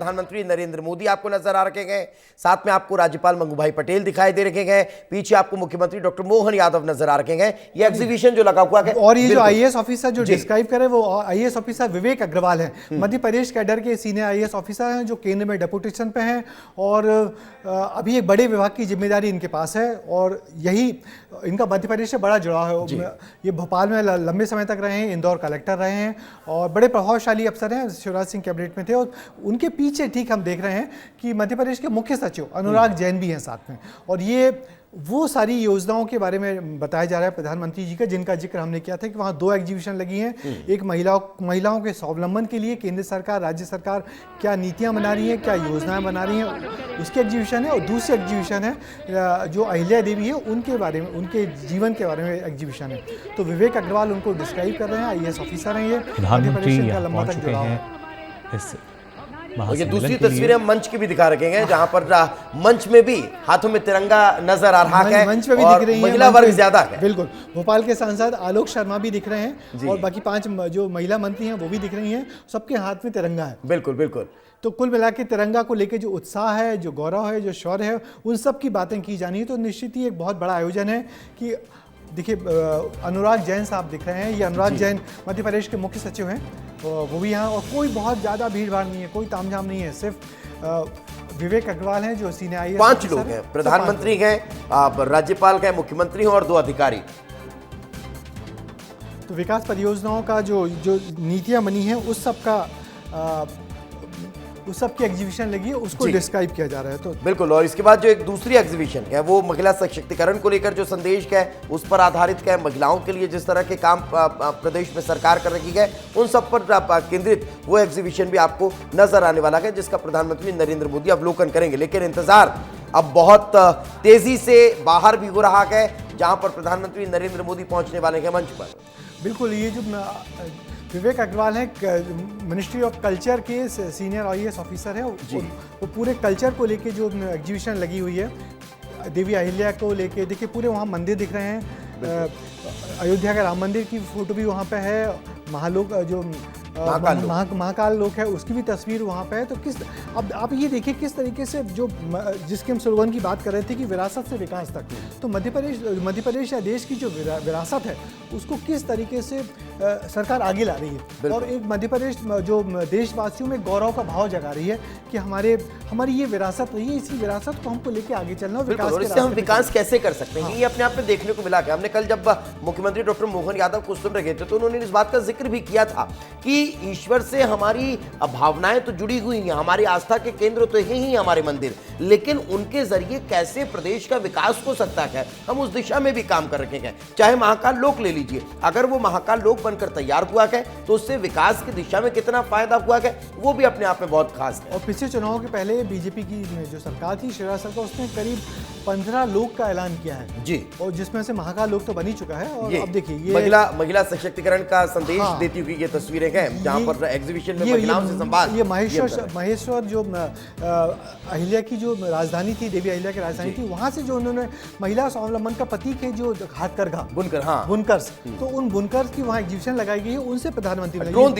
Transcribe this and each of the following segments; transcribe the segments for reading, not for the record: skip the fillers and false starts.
प्रधानमंत्री नरेंद्र मोदी आपको नजर आ रखे गए, साथ में आपको राज्यपाल मंगूभाई पटेल दिखाई दे रखे गए, पीछे आपको मुख्यमंत्री डॉक्टर मोहन यादव नजर आ रखे गए। ये एग्जीबिशन जो लगा हुआ है, और ये जो आईएएस ऑफिसर जो डिस्क्राइब करे वो आईएएस ऑफिसर विवेक अग्रवाल है, मध्य प्रदेश कैडर के सीनियर आईएएस ऑफिसर हैं जो केंद्र में डेपुटेशन पे हैं और अभी एक बड़े विभाग की जिम्मेदारी इनके पास है और यही इनका मध्य प्रदेश से बड़ा जुड़ाव है। ये भोपाल में लंबे समय तक रहे हैं, इंदौर कलेक्टर रहे हैं और बड़े प्रभावशाली अफसर हैं, शिवराज सिंह कैबिनेट में थे और उनके पीछे ठीक हम देख रहे हैं कि मध्य प्रदेश के मुख्य सचिव अनुराग जैन भी हैं साथ में। और ये वो सारी योजनाओं के बारे में बताया जा रहा है प्रधानमंत्री जी का, जिनका जिक्र हमने किया था कि वहाँ 2 एग्जीबिशन लगी हैं। एक महिलाओं के स्वावलंबन के लिए केंद्र सरकार राज्य सरकार क्या नीतियाँ बना रही है, क्या योजनाएं बना रही हैं, उसकी एग्जीबिशन है। और दूसरी एग्जीबिशन है जो अहिल्या देवी है उनके बारे में, उनके जीवन के बारे में एग्जीबिशन है। तो विवेक अग्रवाल उनको डिस्क्राइब कर रहे हैं, आईएएस ऑफिसर हैं ये, मध्य प्रदेश का लंबा तक जुड़ाव है। और ये दूसरी तस्वीरें हम मंच की भी दिखा रखे हैं जहां पर मंच में भी हाथों में तिरंगा नजर आ रहा है, मंच में भी और दिख रही है, महिला वर्ग ज्यादा है। बिल्कुल, भोपाल के सांसद आलोक शर्मा भी दिख रहे हैं और बाकी 5 जो महिला मंत्री हैं वो भी दिख रही हैं, सबके हाथ में तिरंगा है। बिल्कुल बिल्कुल। तो कुल मिला के तिरंगा को लेके जो उत्साह है, जो गौरव है, जो शौर्य है, उन सब की बातें की जानी है। तो निश्चित ही एक बहुत बड़ा आयोजन है कि देखिए अनुराग जैन साहब दिख रहे हैं, ये अनुराग जैन मध्य प्रदेश के मुख्य सचिव हैं, वो भी यहाँ, और कोई बहुत ज़्यादा भीड़ भाड़ नहीं है, कोई तामझाम नहीं है, सिर्फ विवेक अग्रवाल हैं जो सीनियर आईएएस 5 लोग हैं, प्रधानमंत्री हैं, राज्यपाल हैं, मुख्यमंत्री हैं और 2 अधिकारी। तो विकास परियोजनाओं का जो नीतियाँ बनी हैं उस सब की एग्जीबिशन लगी है, उसको डिस्क्राइब किया जा रहा है। तो बिल्कुल, और इसके बाद जो एक दूसरी एग्जीबिशन है वो महिला सशक्तिकरण को लेकर जो संदेश है उस पर आधारित है, महिलाओं के लिए जिस तरह के काम प्रदेश में सरकार कर रही है उन सब पर केंद्रित वो एग्जीबिशन भी आपको नजर आने वाला है, जिसका प्रधानमंत्री नरेंद्र मोदी अवलोकन करेंगे। लेकिन इंतजार अब बहुत तेजी से बाहर भी हो रहा है जहां पर प्रधानमंत्री नरेंद्र मोदी पहुंचने वाले हैं मंच पर। बिल्कुल, ये जो विवेक अग्रवाल है मिनिस्ट्री ऑफ कल्चर के सीनियर आईएएस ऑफिसर है, वो पूरे कल्चर को लेके जो एग्जीबिशन लगी हुई है देवी अहिल्या को लेके, देखिए पूरे वहाँ मंदिर दिख रहे हैं, अयोध्या का राम मंदिर की फोटो भी वहाँ पे है, महालोक जो महाकाल लोक है उसकी भी तस्वीर वहाँ पे है। तो अब आप ये देखिए किस तरीके से जो जिसके हम स्लोगन की बात कर रहे थे कि विरासत से विकास तक, तो मध्य प्रदेश या देश की जो विरासत है उसको किस तरीके से सरकार आगे ला रही है, और एक मध्य प्रदेश जो देशवासियों में गौरव का भाव जगा रही है कि हमारी ये विरासत रही है, इसी विरासत को हमको लेके आगे चलना, विकास और इससे हम विकास कैसे कर सकते हैं ये अपने आप में देखने को मिला। हमने कल जब मुख्यमंत्री डॉक्टर मोहन यादव को सुन रहे थे तो उन्होंने इस बात का जिक्र भी किया था कि ईश्वर से हमारी भावनाएं तो जुड़ी हुई हैं, हमारी आस्था के केंद्र तो यही हैं हमारे मंदिर, लेकिन उनके जरिए कैसे प्रदेश का विकास हो सकता है हम उस दिशा में भी काम कर रखे हैं। चाहे महाकाल लोक ले लीजिए, अगर वो महाकाल लोक बनकर तैयार हुआ है तो उससे विकास की दिशा में कितना फायदा हुआ है वो भी अपने आप में बहुत खास है। और पिछले चुनाव के पहले बीजेपी की जो सरकार थी, शिवराज सरकार, उसने करीब 15 लोक का ऐलान किया है जी, और जिसमें से महाकाल लोक तो बन ही चुका है। और अब देखिए ये महिला सशक्तिकरण का संदेश देती हुई ये तस्वीरें हैं जहां पर एग्जीबिशन में महिलाओं से संवाद। ये महेश्वर जो अहिल्या की जो राजधानी थी, देवी अहिल्या की राजधानी थी, वहां से जो उन्होंने महिला स्वावलंबन का प्रतीक है जो हाथकरघा बुनकर्स, तो उन बुनकर्स की वहाँ एग्जीबिशन लगाई गई है, उनसे प्रधानमंत्री ड्रोन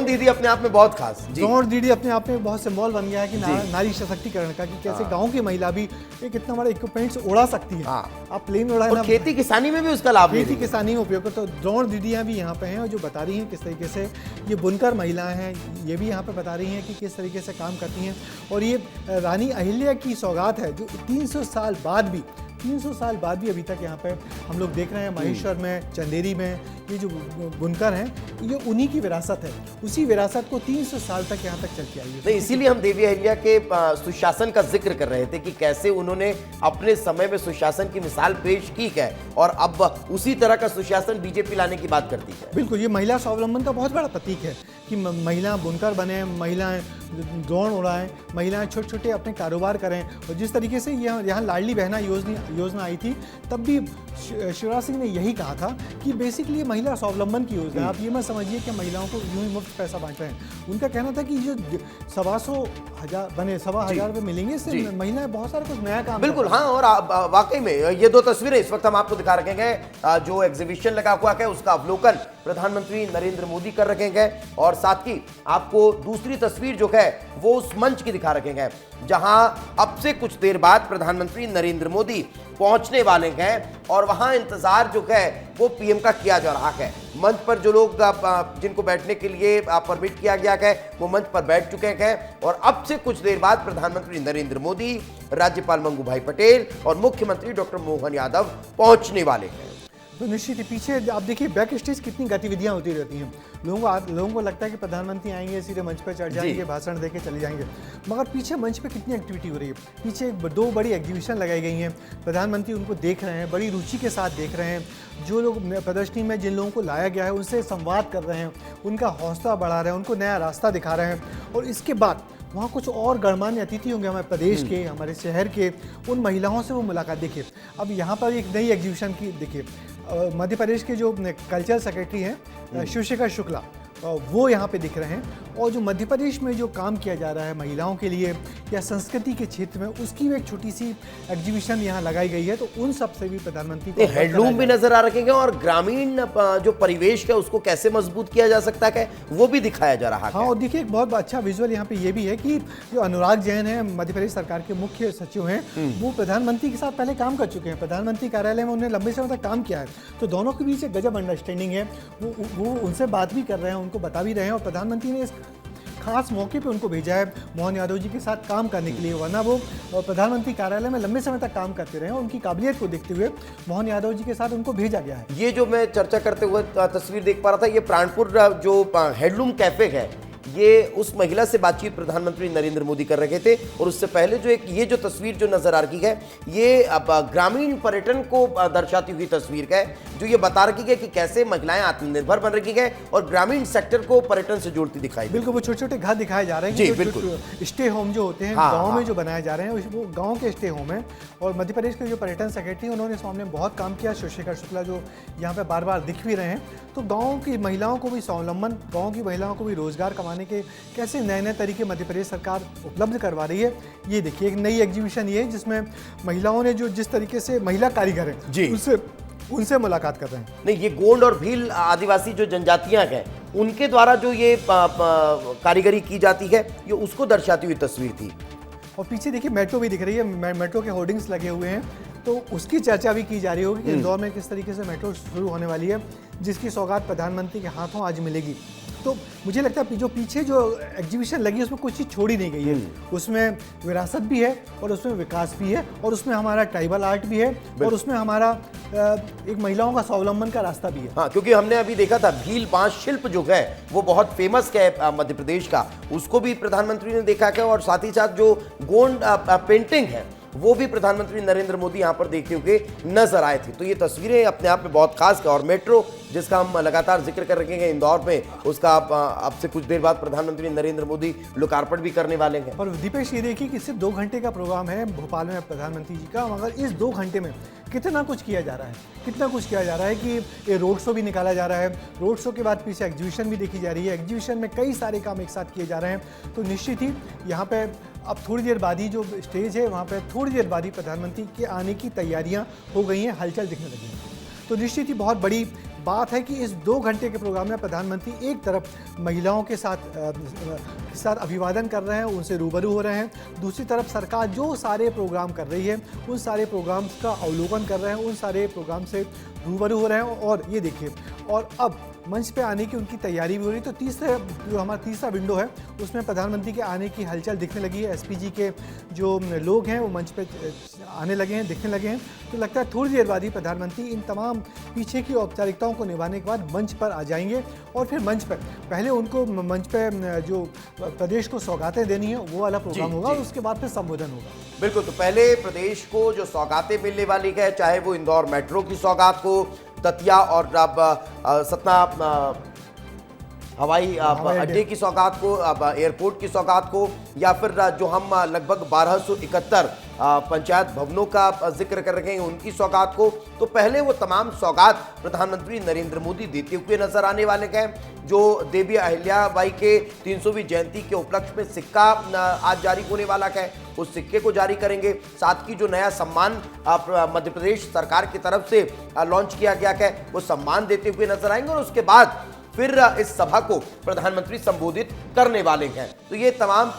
दीदी अपने आप में बहुत खास, ड्रोन दीदी अपने आप में बहुत सिंबल बन गया है कि नारी सशक्तिकरण का, कि कैसे गाँव की महिला भी एक इतना बड़ा इक्विपमेंट्स उड़ा सकती है। आप प्लेन उड़ाए ना, खेती किसानी में भी उसका लाभ, खेती किसानी में उपयोग करते। तो ड्रोन दीदियाँ भी यहाँ पे हैं और जो बता रही हैं किस तरीके से ये बुनकर महिलाएं हैं, ये भी यहाँ पे बता रही हैं कि किस तरीके से काम करती हैं। और ये रानी अहिल्या की सौगात है जो 300 साल बाद भी अभी तक यहाँ पे हम लोग देख रहे हैं। महेश्वर में, चंदेरी में ये जो बुनकर हैं ये उन्हीं की विरासत है, उसी विरासत को 300 साल तक यहाँ तक चलती आई है। तो इसीलिए हम देवी अहिल्या के सुशासन का जिक्र कर रहे थे कि कैसे उन्होंने अपने समय में सुशासन की मिसाल पेश की है और अब उसी तरह का सुशासन बीजेपी लाने की बात करती है। बिल्कुल, ये महिला स्वावलंबन का बहुत बड़ा प्रतीक है कि महिलाएं बुनकर बने, महिलाएं ड्रोन उड़ाएं, महिलाएं छोटे छोटे अपने कारोबार करें। और जिस तरीके से यहाँ लाडली बहना योजना आई थी तब भी शिवराज सिंह ने यही कहा था कि बेसिकली महिला स्वावलंबन की योजना है। आप ये मत समझिए कि महिलाओं को यूं ही मुफ्त पैसा बांट रहे हैं। उनका कहना था कि जो 1,200 रुपये मिलेंगे इससे महिलाएं बहुत सारा कुछ नया काम। बिल्कुल, हाँ, और वाकई में ये 2 तस्वीरें इस वक्त हम आपको दिखा रखे हैं। जो एग्जीबिशन लगा हुआ है उसका अवलोकन प्रधानमंत्री नरेंद्र मोदी कर रखे हैं और साथ ही आपको दूसरी तस्वीर जो है है वो उस मंच की दिखा रखे गए जहां अब से कुछ देर बाद प्रधानमंत्री नरेंद्र मोदी पहुंचने वाले हैं और वहां इंतजार जो है वो पीएम का किया जा रहा है। मंच पर जो लोग जिनको बैठने के लिए परमिट किया गया है वो मंच पर बैठ चुके हैं और अब से कुछ देर बाद प्रधानमंत्री नरेंद्र मोदी, राज्यपाल मंगू भाई पटेल और मुख्यमंत्री डॉक्टर मोहन यादव पहुंचने वाले हैं। तो निश्चित ही पीछे आप देखिए बैक स्टेज कितनी गतिविधियां होती रहती हैं। लोगों को लगता है कि प्रधानमंत्री आएंगे, सीधे मंच पर चढ़ जाएंगे, भाषण देके चले जाएंगे, मगर पीछे मंच पे कितनी एक्टिविटी हो रही है। पीछे दो बड़ी एग्जीबिशन लगाई गई हैं, प्रधानमंत्री उनको देख रहे हैं, बड़ी रुचि के साथ देख रहे हैं। जो लोग प्रदर्शनी में जिन लोगों को लाया गया है उनसे संवाद कर रहे हैं, उनका हौसला बढ़ा रहे हैं, उनको नया रास्ता दिखा रहे हैं। और इसके बाद वहाँ कुछ और गणमान्य अतिथि होंगे हमारे प्रदेश के, हमारे शहर के, उन महिलाओं से वो मुलाकात। देखिए अब यहाँ पर एक नई एग्जीबिशन की देखिए, मध्य प्रदेश के जो कल्चरल सेक्रेटरी हैं शिवशेखर शुक्ला, वो यहाँ पे दिख रहे हैं। और जो मध्य प्रदेश में जो काम किया जा रहा है महिलाओं के लिए या संस्कृति के क्षेत्र में, उसकी एक छोटी सी एग्जीबिशन यहाँ लगाई गई है। तो उन सब से भी प्रधानमंत्री को हैंडलूम भी नजर आ रखेंगे और ग्रामीण जो परिवेश है उसको कैसे मजबूत किया जा सकता है वो भी दिखाया जा रहा है। हाँ, और देखिए एक बहुत अच्छा विजुअल यहाँ पे ये भी है कि जो अनुराग जैन है, मध्य प्रदेश सरकार के मुख्य सचिव हैं, वो प्रधानमंत्री के साथ पहले काम कर चुके हैं। प्रधानमंत्री कार्यालय में उन्होंने लंबे समय तक काम किया है, तो दोनों के बीच एक गजब अंडरस्टैंडिंग है। वो उनसे बात भी कर रहे हैं, उनको बता भी रहे हैं। और प्रधानमंत्री ने इस खास मौके पे उनको भेजा है मोहन यादव जी के साथ काम करने के लिए, वरना वो प्रधानमंत्री कार्यालय में लंबे समय तक काम करते रहे। उनकी काबिलियत को देखते हुए मोहन यादव जी के साथ उनको भेजा गया है। ये जो मैं चर्चा करते हुए तस्वीर देख पा रहा था, ये प्राणपुर जो हैंडलूम कैफे है, ये उस महिला से बातचीत प्रधानमंत्री नरेंद्र मोदी कर रहे थे। और उससे पहले जो ये जो तस्वीर जो नजर आ रही है, ये अब ग्रामीण पर्यटन को दर्शाती हुई तस्वीर है, जो ये बता रही है कि कैसे महिलाएं आत्मनिर्भर बन रही है और ग्रामीण सेक्टर को पर्यटन से जोड़ती दिखाई। बिल्कुल, वो छोटे छोटे घर दिखाए जा रहे हैं जी, बिल्कुल स्टे होम जो होते हैं गाँव में जो बनाए जा रहे हैं, वो गाँव के स्टे होम है। और मध्य प्रदेश के जो पर्यटन सेक्रेटरी उन्होंने इस मामले में बहुत काम किया, शिवशेखर शुक्ला, जो यहाँ पे बार बार दिख भी रहे हैं। तो गाँव की महिलाओं को भी स्वावलंबन, गाँव की महिलाओं को भी रोजगार कमाने के कैसे नए नए तरीके मध्य प्रदेश सरकार उपलब्ध करवा रही है। ये देखिए एक नई एग्जीबिशन ये है जिसमें महिलाओं ने जो जिस तरीके से महिला कारीगर हैं उनसे मुलाकात कर रहे हैं। नहीं, ये गोंड और भील आदिवासी जो जनजातियां हैं उनके द्वारा जो ये कारीगरी की जाती है, ये उसको दर्शाती हुई तस्वीर थी। और पीछे देखिए मेट्रो भी दिख रही है, मेट्रो के होर्डिंग्स लगे हुए हैं, तो उसकी चर्चा भी की जा रही होगी कि इंदौर में किस तरीके से मेट्रो शुरू होने वाली है, जिसकी सौगात प्रधानमंत्री के हाथों आज मिलेगी। तो मुझे लगता है जो पीछे जो एग्जीबिशन लगी है उसमें कुछ चीज़ छोड़ी नहीं गई है। उसमें विरासत भी है और उसमें विकास भी है और उसमें हमारा ट्राइबल आर्ट भी है और उसमें हमारा एक महिलाओं का स्वावलंबन का रास्ता भी है। हाँ, क्योंकि हमने अभी देखा था भील बांस शिल्प जो है वो बहुत फेमस है मध्य प्रदेश का, उसको भी प्रधानमंत्री ने देखा है। और साथ ही साथ जो गोंड पेंटिंग है वो भी प्रधानमंत्री नरेंद्र मोदी यहाँ पर देखते हुए नजर आए थे। तो ये तस्वीरें अपने आप में बहुत खास है। और मेट्रो जिसका हम लगातार जिक्र कर रहे हैं इंदौर में, उसका अब से कुछ देर बाद प्रधानमंत्री नरेंद्र मोदी लोकार्पण भी करने वाले हैं। और दीपेश, ये देखिए कि सिर्फ 2 घंटे का प्रोग्राम है भोपाल में प्रधानमंत्री जी का, मगर इस 2 घंटे में कितना कुछ किया जा रहा है, कितना कुछ किया जा रहा है कि ये रोड शो भी निकाला जा रहा है, रोड शो के बाद पीछे एग्जीबिशन भी देखी जा रही है, एग्जीबिशन में कई सारे काम एक साथ किए जा रहे हैं। तो निश्चित ही यहाँ पे अब थोड़ी देर बाद ही जो स्टेज है वहाँ पे थोड़ी देर बाद ही प्रधानमंत्री के आने की तैयारियाँ हो गई हैं, हलचल दिखने लगी है। तो निश्चित ही बहुत बड़ी बात है कि इस 2 घंटे के प्रोग्राम में प्रधानमंत्री एक तरफ महिलाओं के साथ अभिवादन कर रहे हैं, उनसे रूबरू हो रहे हैं, दूसरी तरफ सरकार जो सारे प्रोग्राम कर रही है उन सारे प्रोग्राम्स का अवलोकन कर रहे हैं, उन सारे प्रोग्राम से रूबरू हो रहे हैं। और ये देखिए, और अब मंच पे आने की उनकी तैयारी भी हो रही है। तो जो हमारा तीसरा विंडो है उसमें प्रधानमंत्री के आने की हलचल दिखने लगी है। एसपीजी के जो लोग हैं वो मंच पे आने लगे हैं, दिखने लगे हैं। तो लगता है थोड़ी देर बाद ही प्रधानमंत्री इन तमाम पीछे की औपचारिकताओं को निभाने के बाद मंच पर आ जाएंगे। और फिर मंच पर पहले उनको मंच पे जो प्रदेश को सौगातें देनी है वो वाला प्रोग्राम होगा और उसके बाद फिर संबोधन होगा। बिल्कुल, तो पहले प्रदेश को जो सौगातें मिलने वाली है, चाहे वो इंदौर मेट्रो की सौगात हो, दतिया और अब सतना हवाई अड्डे की सौगात को, अब एयरपोर्ट की सौगात को, या फिर जो हम लगभग 1271 पंचायत भवनों का जिक्र कर रहे हैं उनकी सौगात को, तो पहले वो तमाम सौगात प्रधानमंत्री नरेंद्र मोदी देते हुए नजर आने वाले हैं। जो देवी अहिल्याबाई के 300वीं जयंती के उपलक्ष्य में सिक्का आज जारी होने वाला है, उस सिक्के को जारी करेंगे। साथ ही जो नया सम्मान मध्य प्रदेश सरकार की तरफ से लॉन्च किया गया है वो सम्मान देते हुए नजर आएंगे। और उसके बाद फिर इस सभा को प्रधानमंत्री संबोधित करने वाले हैं। तो ये तमाम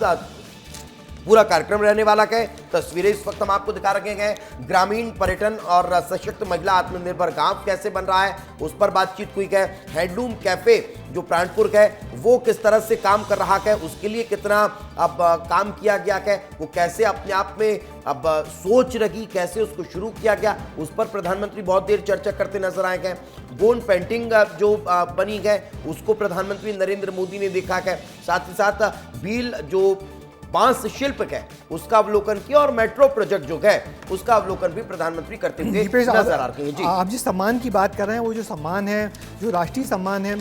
पूरा कार्यक्रम रहने वाला है। तस्वीरें इस वक्त हम आपको दिखा रखे हैं। ग्रामीण पर्यटन और सशक्त महिला आत्मनिर्भर गांव कैसे बन रहा है उस पर बातचीत हुई है। हैंडलूम कैफे जो प्राणपुर का है वो किस तरह से काम कर रहा है, उसके लिए कितना अब काम किया गया है, वो कैसे अपने आप में अब सोच रही, कैसे उसको शुरू किया गया, उस पर प्रधानमंत्री बहुत देर चर्चा करते नजर आए हैं। गोंड पेंटिंग जो बनी है उसको प्रधानमंत्री नरेंद्र मोदी ने देखा है। साथ ही साथ बील जो बांस शिल्प है उसका अवलोकन किया और मेट्रो प्रोजेक्ट जो है उसका अवलोकन भी प्रधानमंत्री करते हुए नजर आ रहे हैं। जी, आप जिस सम्मान की बात कर रहे हैं वो जो सम्मान है, जो राष्ट्रीय सम्मान है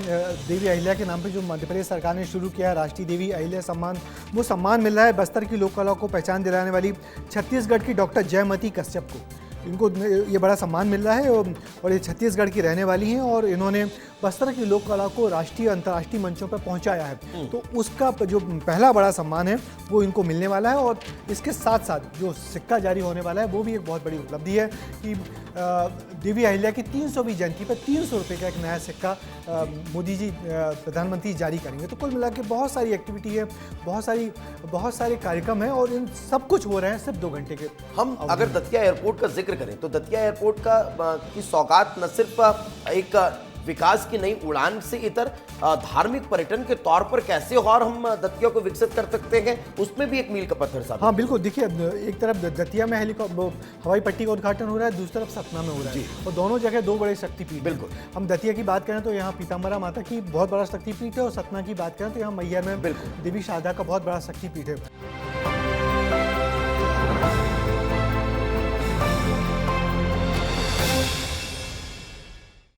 देवी अहिल्या के नाम पे जो मध्य प्रदेश सरकार ने शुरू किया है, राष्ट्रीय देवी अहिल्या सम्मान, वो सम्मान मिल रहा है बस्तर की लोक कला को पहचान दिलाने वाली छत्तीसगढ़ की डॉक्टर जयमती कश्यप को। इनको ये बड़ा सम्मान मिल रहा है और ये छत्तीसगढ़ की रहने वाली हैं और इन्होंने बस्तर की लोक कला को राष्ट्रीय अंतर्राष्ट्रीय मंचों पर पहुंचाया है। तो उसका जो पहला बड़ा सम्मान है वो इनको मिलने वाला है और इसके साथ साथ जो सिक्का जारी होने वाला है वो भी एक बहुत बड़ी उपलब्धि है कि देवी अहिल्या की 300वीं जयंती पर 300 रुपये का एक नया सिक्का मोदी जी प्रधानमंत्री जारी करेंगे। तो कुल मिला के बहुत सारी एक्टिविटी है, बहुत सारे कार्यक्रम हैं और इन सब कुछ हो रहे हैं सिर्फ 2 घंटे के। हम अगर दतिया एयरपोर्ट का जिक्र करें तो दतिया एयरपोर्ट की सौगात न सिर्फ एक विकास की नई उड़ान से इतर धार्मिक पर्यटन के तौर पर कैसे और हम दतिया को विकसित कर सकते हैं उसमें भी एक मील का पत्थर साबित। हाँ बिल्कुल, देखिए एक तरफ दतिया में हवाई पट्टी का उद्घाटन हो रहा है, दूसरी तरफ सतना में हो रहा है और दोनों जगह 2 बड़े शक्तिपीठ। बिल्कुल, हम दतिया की बात करें तो यहाँ पीताम्बरा माता की बहुत बड़ा शक्तिपीठ है और सतना की बात करें तो यहाँ मैहर में देवी शारदा का बहुत बड़ा शक्तिपीठ है।